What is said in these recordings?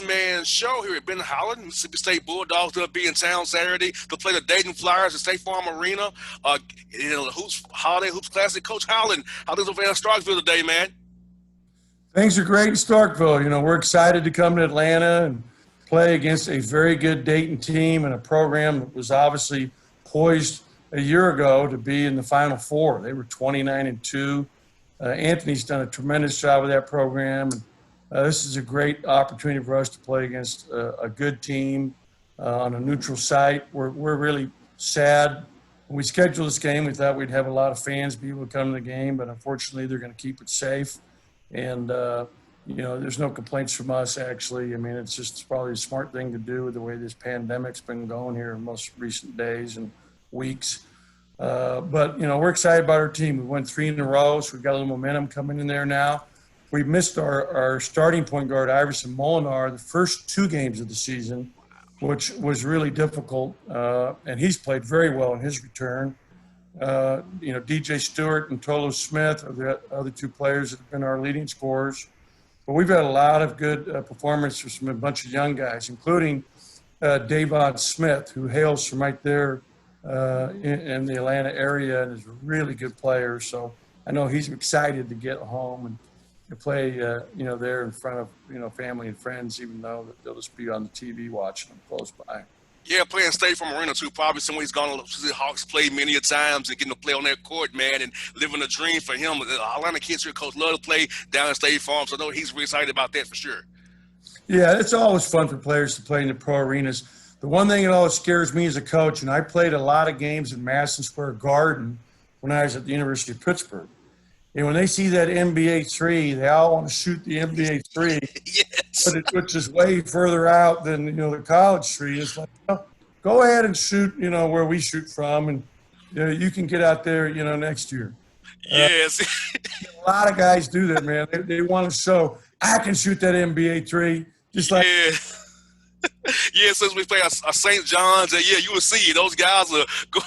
Bossman show here at Ben Howland. Mississippi State Bulldogs will be in town Saturday to play the Dayton Flyers at State Farm Arena. The Holiday Hoops Classic. Coach Howland, how things over there in Starkville today, man? Things are great in Starkville. We're excited to come to Atlanta and play against a very good Dayton team and a program that was obviously poised a year ago to be in the Final Four. They were 29-2. Anthony's done a tremendous job with that program. And this is a great opportunity for us to play against a good team on a neutral site. We're really sad. When we scheduled this game, we thought we'd have a lot of fans be able to come to the game, but unfortunately they're going to keep it safe. And, there's no complaints from us, actually. It's probably a smart thing to do with the way this pandemic's been going here in most recent days and weeks. But we're excited about our team. We won 3 in a row, so we've got a little momentum coming in there now. We missed our starting point guard, Iverson Molinar, the first 2 games of the season, which was really difficult. And he's played very well in his return. DJ Stewart and Tolo Smith are the other 2 players that have been our leading scorers. But we've had a lot of good performances from a bunch of young guys, including Davon Smith, who hails from right there in the Atlanta area and is a really good player. So I know he's excited to get home and to play, there in front of, family and friends, even though they'll just be on the TV watching them close by. Yeah, playing State Farm Arena, too. Probably somewhere he's gone to see the Hawks play many a times and getting to play on that court, man, and living a dream for him. The Atlanta kids here, Coach, love to play down at State Farm, so I know he's really excited about that for sure. Yeah, it's always fun for players to play in the pro arenas. The one thing that always scares me as a coach, and I played a lot of games in Madison Square Garden when I was at the University of Pittsburgh. And when they see that NBA 3, they all want to shoot the NBA 3, yes. which is way further out than, the college 3. It's like, go ahead and shoot, where we shoot from, and you can get out there, next year. Yes. A lot of guys do that, man. They want to show, I can shoot that NBA 3, just like. Yeah. Yeah, since we play a St. John's, and you will see those guys are go.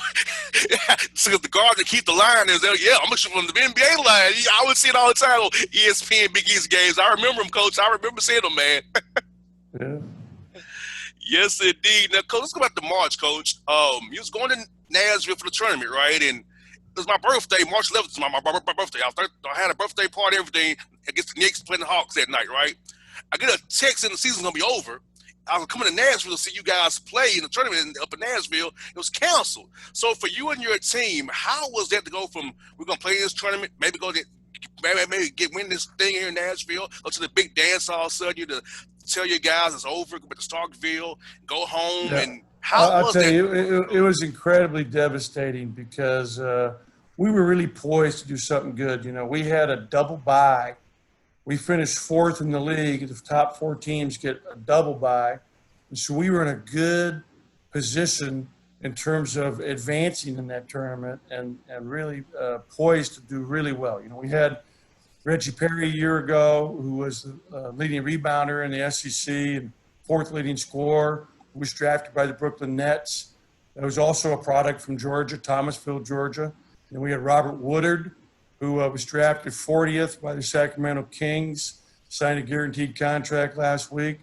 So the guard to keep the line is there. Yeah, I'm gonna shoot from the NBA line. I would see it all the time on ESPN Big East games. I remember them, Coach. I remember seeing them, man. Yeah. Yes, indeed. Now, Coach, let's go back to March, Coach. You was going to Nashville for the tournament, right? And it was my birthday. March 11th was my birthday. I had a birthday party, everything against the Knicks playing the Hawks that night, right? I get a text and the season's gonna be over. I was coming to Nashville to see you guys play in the tournament up in Nashville. It was canceled. So for you and your team, how was that to go from we're gonna play this tournament, maybe win this thing here in Nashville, up to the big dance all of a sudden, you to tell your guys it's over, go back to Starkville, go home, yeah. and how was that? I'll tell you, it was incredibly devastating because we were really poised to do something good. We had a double bye. We finished 4th in the league. The top 4 teams get a double bye. And so we were in a good position in terms of advancing in that tournament and really poised to do really well. We had Reggie Perry a year ago, who was the leading rebounder in the SEC and 4th leading scorer, who was drafted by the Brooklyn Nets. That was also a product from Georgia, Thomasville, Georgia. And we had Robert Woodard, who was drafted 40th by the Sacramento Kings, signed a guaranteed contract last week.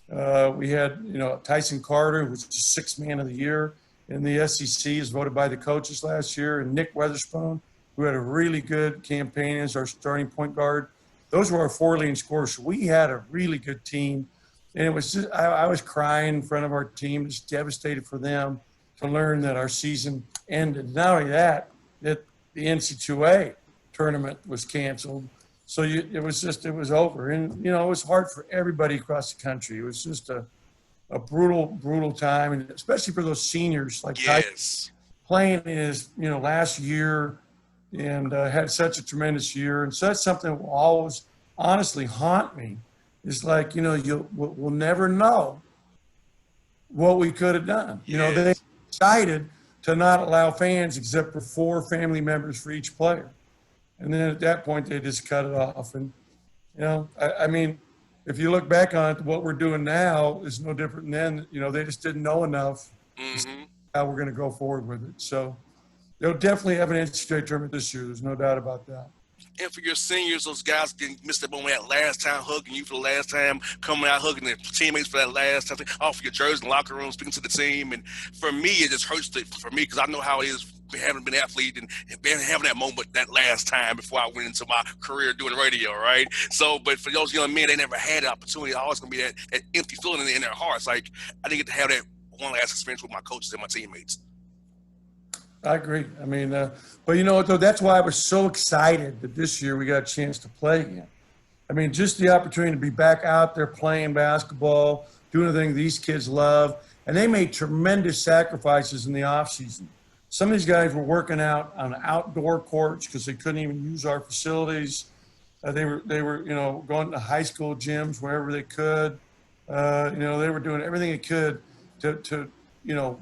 We had, Tyson Carter, who was the 6th man of the year in the SEC, is voted by the coaches last year, and Nick Weatherspoon, who had a really good campaign as our starting point guard. Those were our 4 leading scorers. So we had a really good team. And it was just, I was crying in front of our team, just devastated for them to learn that our season ended. Not only that the NC2A tournament was canceled. So it was over. And, it was hard for everybody across the country. It was just a brutal time, and especially for those seniors like yes. playing in his, last year and had such a tremendous year. And so that's something that will always honestly haunt me. It's like, we'll never know what we could have done. Yes. They decided to not allow fans except for 4 family members for each player. And then at that point, they just cut it off. And, if you look back on it, what we're doing now is no different than then. They just didn't know enough how we're going to go forward with it. So they'll definitely have an NCAA tournament this year. There's no doubt about that. And for your seniors, those guys didn't miss that moment that last time, hugging you for the last time, coming out hugging their teammates for that last time, off your jersey in the locker room, speaking to the team. And for me, it just hurts for me because I know how it is having been an athlete and having that moment that last time before I went into my career doing radio, right? So, but for those young men, they never had the opportunity. Always gonna be that empty feeling in their hearts. Like I didn't get to have that one last experience with my coaches and my teammates. I agree. I mean, but you know what, though? That's why I was so excited that this year we got a chance to play again. I mean, just the opportunity to be back out there playing basketball, doing the thing these kids love. And they made tremendous sacrifices in the offseason. Some of these guys were working out on outdoor courts because they couldn't even use our facilities. They were, going to high school gyms wherever they could. They were doing everything they could to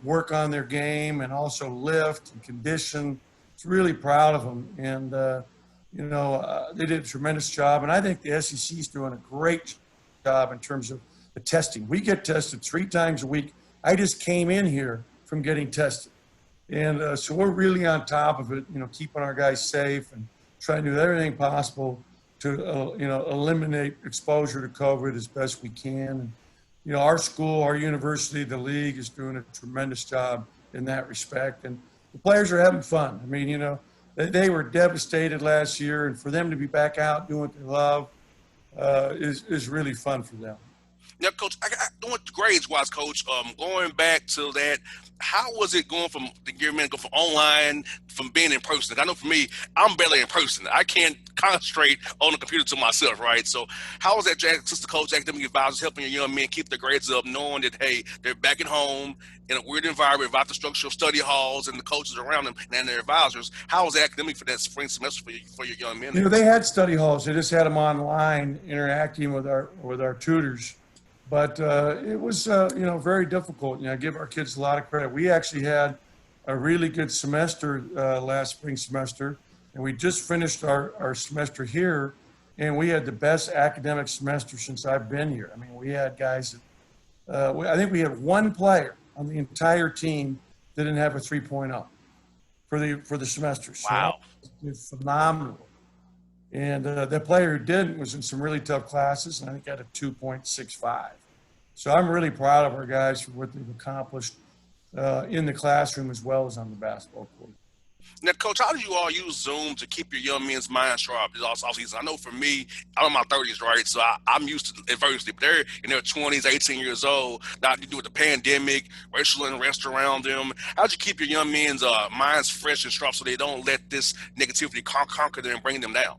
work on their game and also lift and condition. It's really proud of them. And, they did a tremendous job. And I think the SEC is doing a great job in terms of the testing. We get tested 3 times a week. I just came in here from getting tested. And so we're really on top of it, keeping our guys safe and trying to do everything possible to, eliminate exposure to COVID as best we can. And, our school, our university, the league is doing a tremendous job in that respect. And the players are having fun. I mean, they were devastated last year, and for them to be back out doing what they love is really fun for them. Now, Coach, doing grades-wise, Coach, going back to that, how was it going from the year man go from online, from being in person? I know for me, I'm barely in person. I can't concentrate on the computer to myself, right? So how was that, assistant coach, academic advisors helping your young men keep their grades up, knowing that, hey, they're back at home in a weird environment without the structure of study halls and the coaches around them and their advisors? How was it academic for that spring semester for your young men? They had study halls. They just had them online interacting with our tutors. But it was, very difficult. Give our kids a lot of credit. We actually had a really good semester last spring semester, and we just finished our semester here, and we had the best academic semester since I've been here. I mean, we had guys that, I think we had one player on the entire team that didn't have a 3.0 for the semester. So wow. It's phenomenal. And the player who didn't was in some really tough classes, and I think got a 2.65. So I'm really proud of our guys for what they've accomplished in the classroom as well as on the basketball court. Now, Coach, how do you all use Zoom to keep your young men's mind sharp this offseason? I know for me, I'm in my 30s, right? So I'm used to adversity, but they're in their 20s, 18 years old. Now, you do with the pandemic, racial unrest around them. How do you keep your young men's minds fresh and sharp so they don't let this negativity conquer them and bring them down?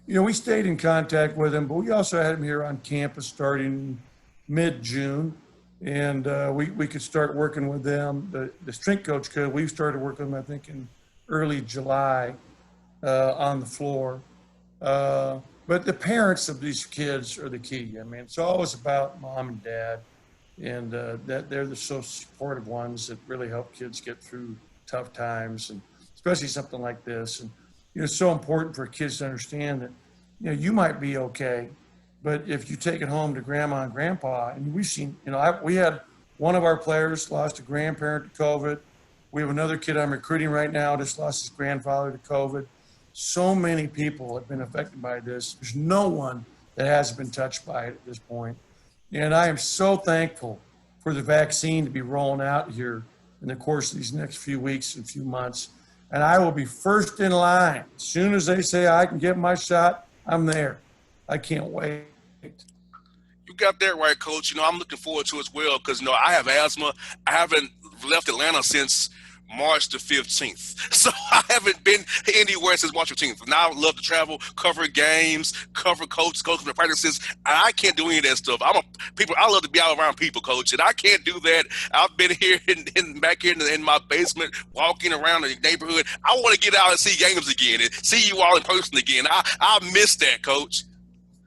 We stayed in contact with them, but we also had them here on campus starting mid-June, and we could start working with them. The strength coach could. We started working with them, I think, in early July on the floor. But the parents of these kids are the key. I mean, it's always about mom and dad, and that they're the so supportive ones that really help kids get through tough times, and especially something like this. And it's so important for kids to understand that you might be okay, but if you take it home to grandma and grandpa, and we've seen, we had one of our players lost a grandparent to COVID. We have another kid I'm recruiting right now just lost his grandfather to COVID. So many people have been affected by this. There's no one that hasn't been touched by it at this point. And I am so thankful for the vaccine to be rolling out here in the course of these next few weeks and few months. And I will be first in line. As soon as they say I can get my shot, I'm there. I can't wait. You got that right, Coach. I'm looking forward to it as well because, I have asthma. I haven't left Atlanta since March the 15th. So I haven't been anywhere since March 15th. Now I love to travel, cover games, cover coaches, go to the practices. And I can't do any of that stuff. I love to be out around people, Coach, and I can't do that. I've been here back here in my basement, walking around the neighborhood. I want to get out and see games again and see you all in person again. I miss that, Coach.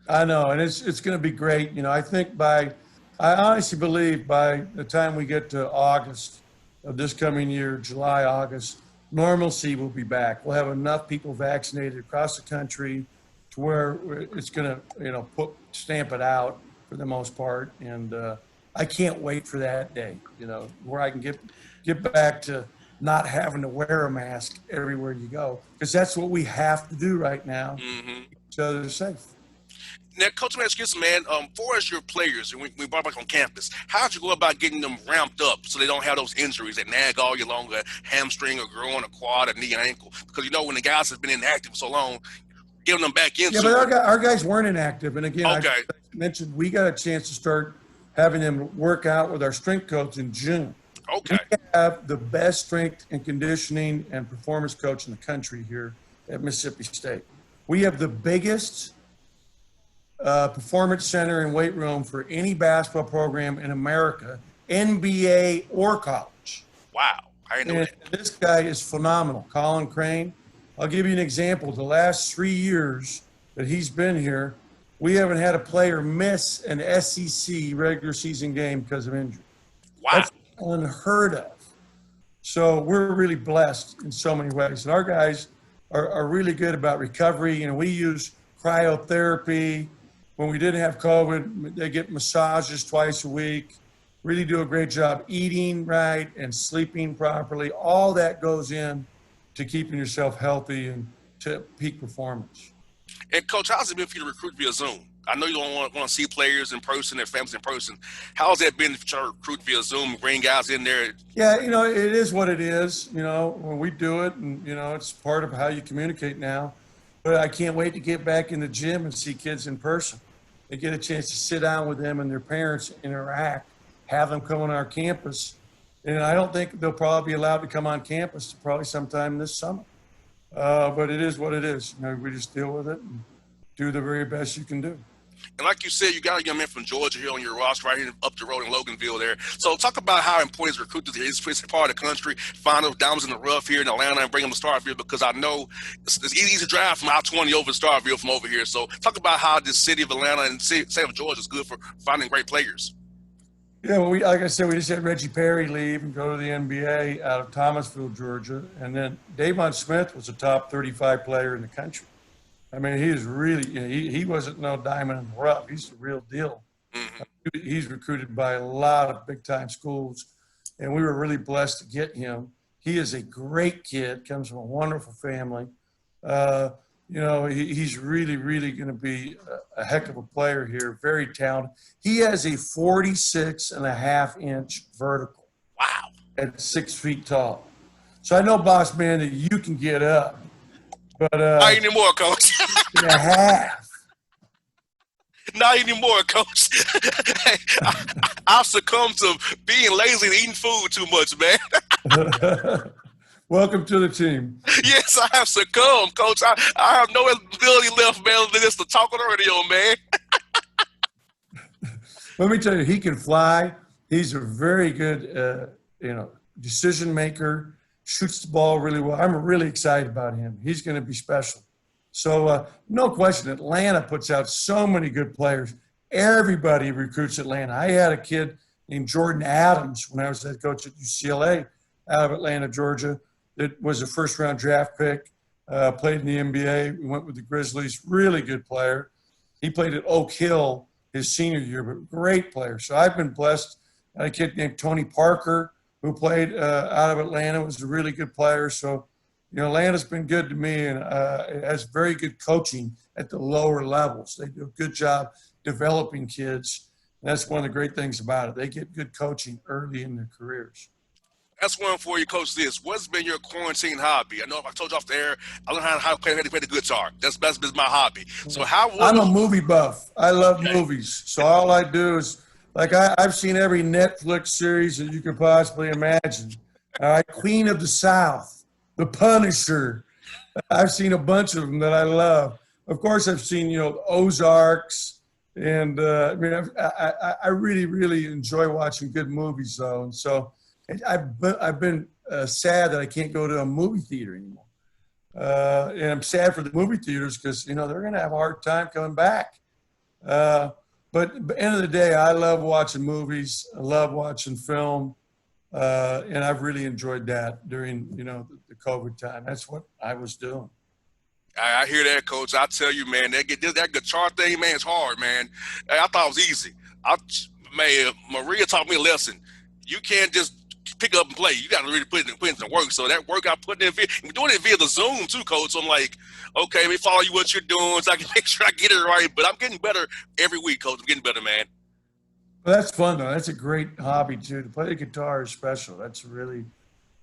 I know, and it's going to be great. I think I honestly believe by the time we get to August of this coming year, July, August, normalcy will be back. We'll have enough people vaccinated across the country to where it's going to, stamp it out for the most part. And I can't wait for that day, where I can get back to not having to wear a mask everywhere you go, because that's what we have to do right now to Mm-hmm. keep each other safe. Now, Coach Maskis, man, for as your players, and we brought back on campus, how'd you go about getting them ramped up so they don't have those injuries that nag all year long, a hamstring or groin, a quad, a knee, and ankle? Because you know when the guys have been inactive so long, getting them back Yeah, into but it. our guys weren't inactive. And again, I Okay, mentioned we got a chance to start having them work out with our strength coach in June. We okay, have the best strength and conditioning and performance coach in the country here at Mississippi State. We have the biggest performance center and weight room for any basketball program in America, NBA or college. wow, I didn't know And that. this guy is phenomenal, Colin Crane. I'll give you an example. The last 3 years that he's been here, we haven't had a player miss an SEC regular season game because of injury. Wow, That's unheard of. So we're really blessed in so many ways. And our guys are really good about recovery. And we use cryotherapy. When we didn't have COVID, they get massages twice a week, really do a great job eating right and sleeping properly. All that goes in to keeping yourself healthy and to peak performance. and Coach, how's it been for you to recruit via Zoom? I know you don't want to see players in person, their families in person. How's that been to recruit via Zoom, bring guys in there? Yeah, it is what it is. When we do it, and it's part of how you communicate now. But I can't wait to get back in the gym and see kids in person. They get a chance to sit down with them and their parents, interact, have them come on our campus. And I don't think they'll probably be allowed to come on campus probably sometime this summer. But it is what it is. We just deal with it and do the very best you can do. And like you said, you got a young man from Georgia here on your roster, right here up the road in Loganville there. So talk about how important is recruiting to this part of the country, find those diamonds in the rough here in Atlanta and bring them to Starkville, because I know it's easy to drive from I-20 over to Starkville from over here. So talk about how this city of Atlanta and state of Georgia is good for finding great players. Yeah, well, like I said, we just had Reggie Perry leave and go to the NBA out of Thomasville, Georgia. And then Davon Smith was a top 35 player in the country. I mean, he is really, he wasn't no diamond in the rough. He's the real deal. Mm-hmm. He's recruited by a lot of big-time schools, and we were really blessed to get him. He is a great kid, comes from a wonderful family. He's really, really going to be a heck of a player here, very talented. He has a 46.5-inch vertical. Wow. At 6 feet tall. So I know, Bossman, that you can get up. But not anymore, Coach. and a half. Not anymore, Coach. I've succumbed to being lazy and eating food too much, man. Welcome to the team. Yes, I have succumbed, Coach. I have no ability left, man, than just to talk on the radio, man. Let me tell you, he can fly. He's a very good, decision maker. Shoots the ball really well. I'm really excited about him. He's going to be special. So no question, Atlanta puts out so many good players. Everybody recruits Atlanta. I had a kid named Jordan Adams when I was head coach at UCLA out of Atlanta, Georgia, that was a first-round draft pick, played in the NBA. We went with the Grizzlies, really good player. He played at Oak Hill his senior year, but great player. So I've been blessed. I had a kid named Tony Parker who played out of Atlanta, was a really good player. So, Atlanta's been good to me, and it has very good coaching at the lower levels. They do a good job developing kids. And that's one of the great things about it. They get good coaching early in their careers. That's one for you, Coach. What's been your quarantine hobby? I know if I told you off the air, I learned how to play the guitar. That's my hobby. So I'm a movie buff. I love movies. So all I do is, I've seen every Netflix series that you could possibly imagine. All right, Queen of the South, The Punisher. I've seen a bunch of them that I love. Of course, I've seen, Ozarks. And, I really, really enjoy watching good movies, though. And so I've been sad that I can't go to a movie theater anymore. And I'm sad for the movie theaters because, they're going to have a hard time coming back. But at the end of the day, I love watching movies. I love watching film. And I've really enjoyed that during, the COVID time. That's what I was doing. I hear that, Coach. I tell you, man, that guitar thing, man, it's hard, man. I thought it was easy. Maria taught me a lesson. You can't just pick up and play. You got to really put in some work. So that work I put in, I'm doing it via the Zoom too, coach. So I'm like, okay, let me follow you what you're doing so I can make sure I get it right. But I'm getting better every week, coach. I'm getting better, man. Well, that's fun though. That's a great hobby too. To play the guitar is special. That's really,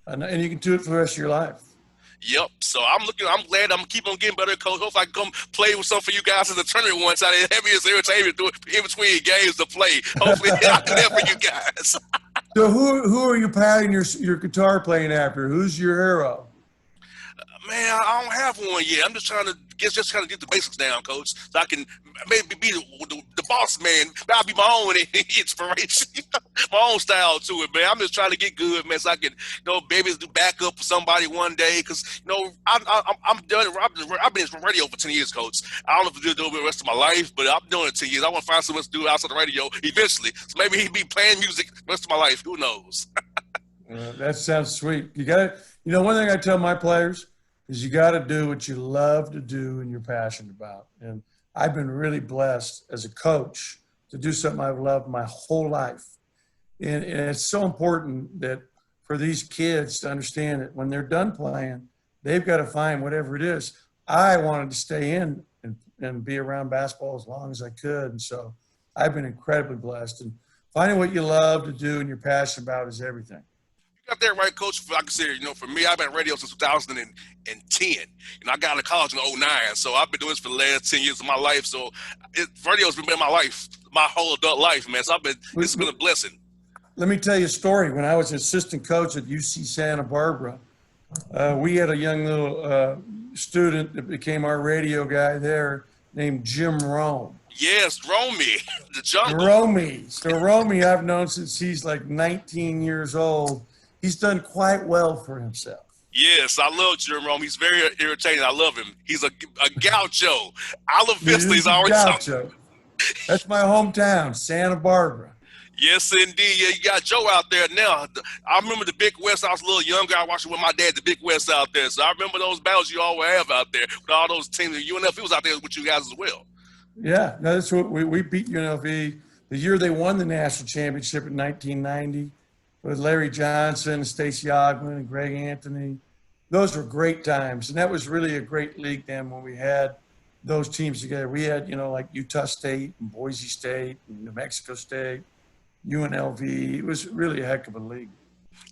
and you can do it for the rest of your life. Yep. So I'm glad I'm keep on getting better, coach. Hopefully I can come play with some for you guys in the tournament once. I have me as entertainment in between games to play. Hopefully I can help for you guys. So who are you patting your guitar playing after? Who's your hero? Man, I don't have one yet. I'm just trying to get the basics down, coach, so I can maybe be the boss man. That'll be my own inspiration, my own style to it, man. I'm just trying to get good, man, so I can, maybe do backup for somebody one day. Because I'm done. I've been in radio for 10 years, coach. I don't know if I'll do it the rest of my life, but I'm doing it 10 years. I want to find something to do outside the radio eventually. So maybe he'd be playing music the rest of my life. Who knows? That sounds sweet. You got to, one thing I tell my players is you got to do what you love to do and you're passionate about. And I've been really blessed as a coach to do something I've loved my whole life. And it's so important that for these kids to understand that when they're done playing, they've got to find whatever it is. I wanted to stay in and be around basketball as long as I could. And so I've been incredibly blessed. And finding what you love to do and you're passionate about is everything. Got that right, coach. Like I said, for me, I've been on radio since 2010. I got out of college in 2009, so I've been doing this for the last 10 years of my life. So radio's been in my life, my whole adult life, man. So it's been a blessing. Let me tell you a story. When I was an assistant coach at UC Santa Barbara, we had a young little student that became our radio guy there named Jim Rome. Yes, Romy, the jungle. Romy. So Romy, I've known since he's like 19 years old. He's done quite well for himself. Yes, I love Jim Rome. He's very irritating. I love him. He's a gaucho. Isla Vista, he's always gaucho. That's my hometown, Santa Barbara. Yes, indeed. Yeah, you got Joe out there now. I remember the Big West. I was a little younger. I watched it with my dad, the Big West out there. So I remember those battles you always have out there with all those teams. UNLV was out there with you guys as well. Yeah, no, that's what we beat UNLV the year they won the national championship in 1990. With Larry Johnson, Stacey Ogman, and Greg Anthony. Those were great times. And that was really a great league then when we had those teams together. We had, like Utah State and Boise State and New Mexico State, UNLV. It was really a heck of a league.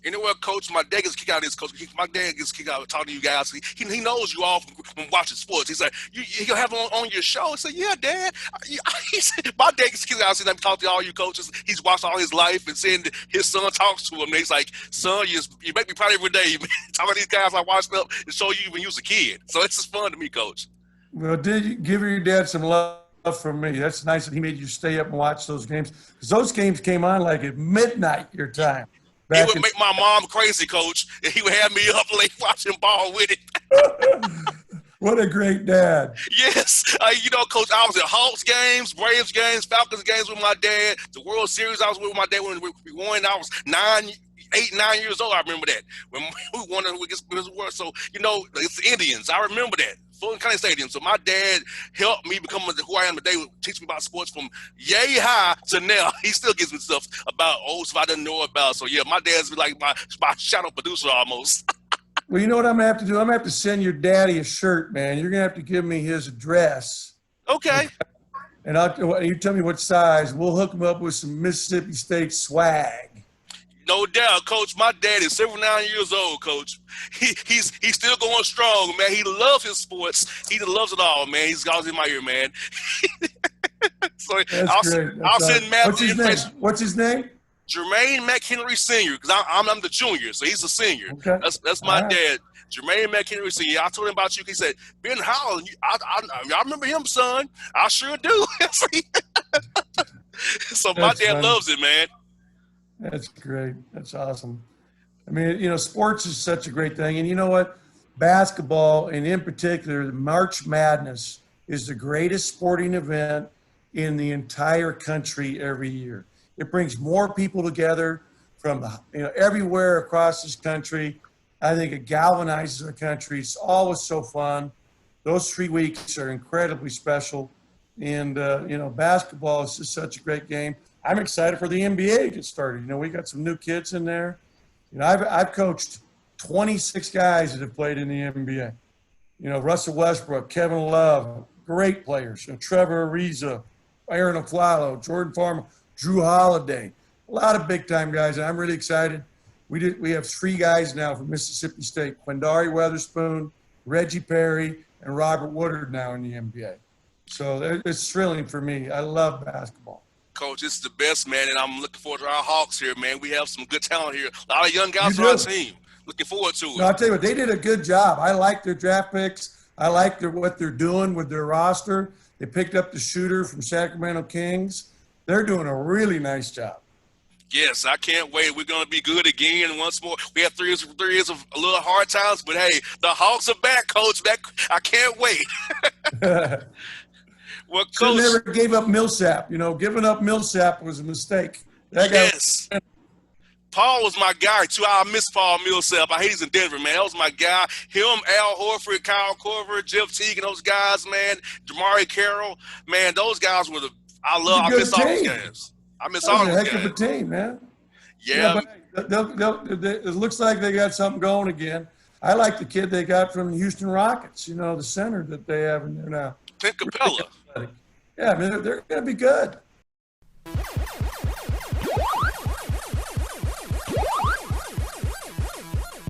You know what, Coach? My dad gets kicked out of this, Coach. My dad gets kicked out of talking to you guys. He knows you all from watching sports. He's like, you'll have him on your show? I said, yeah, Dad. He said, my dad gets kicked out. I said, I'm talking to all you coaches. He's watched all his life and saying his son talks to him. And he's like, son, you make me proud every day. Talking to these guys I watched up and show you when you was a kid. So it's just fun to me, Coach. Well, did you give your dad some love from me? That's nice that he made you stay up and watch those games. Because those games came on like at midnight your time. He would make my mom crazy, Coach, and he would have me up late watching ball with it. What a great dad. Yes. Coach, I was at Hawks games, Braves games, Falcons games with my dad. The World Series I was with my dad when we won. I was 9 years old. I remember that. When we won against the World. So, it's the Indians. I remember that. Fulton County Stadium. So my dad helped me become who I am today, teach me about sports from yay high to now. He still gives me stuff about old stuff I didn't know about. So yeah, my dad's like my shadow producer almost. Well, you know what I'm gonna have to do? I'm gonna have to send your daddy a shirt, man. You're gonna have to give me his address. Okay. And you tell me what size. We'll hook him up with some Mississippi State swag. No doubt, Coach. My dad is 79 years old, Coach. He's still going strong, man. He loves his sports. He loves it all, man. He's always in my ear, man. So That's great. I'll send Matt. What's his name? Jermaine McHenry Sr. Because I'm the junior, so he's a senior. Okay. That's my dad, Jermaine McHenry Sr. I told him about you. He said, Ben Howland, I remember him, son. I sure do. So my dad loves it, man. That's great. That's awesome. I mean, sports is such a great thing. And you know what? Basketball, and in particular, March Madness is the greatest sporting event in the entire country every year. It brings more people together from everywhere across this country. I think it galvanizes the country. It's always so fun. Those 3 weeks are incredibly special. And, basketball is just such a great game. I'm excited for the NBA to get started. We got some new kids in there. You know, I've coached 26 guys that have played in the NBA. You know, Russell Westbrook, Kevin Love, great players. You know, Trevor Ariza, Aaron Aflalo, Jordan Farmer, Drew Holiday, a lot of big-time guys. And I'm really excited. We have 3 guys now from Mississippi State: Quindari Weatherspoon, Reggie Perry, and Robert Woodard now in the NBA. So it's thrilling for me. I love basketball. Coach, this is the best, man, and I'm looking forward to our Hawks here, man. We have some good talent here. A lot of young guys on our team. Looking forward to it. No, I'll tell you what, they did a good job. I like their draft picks. I like what they're doing with their roster. They picked up the shooter from Sacramento Kings. They're doing a really nice job. Yes, I can't wait. We're going to be good again once more. We had 3 years of a little hard times, but hey, the Hawks are back, Coach. Back. I can't wait. Well, Coach, never gave up Millsap. You know, giving up Millsap was a mistake. Yes. Paul was my guy, too. I miss Paul Millsap. I hate he's in Denver, man. That was my guy. Him, Al Horford, Kyle Korver, Jeff Teague, and those guys, man. Jamari Carroll. Man, those guys were I miss all those games. I miss all those games. Heck of a team, man. Yeah. But it looks like they got something going again. I like the kid they got from the Houston Rockets, you know, the center that they have in there now. Clint Capella. Yeah, I mean, they're going to be good.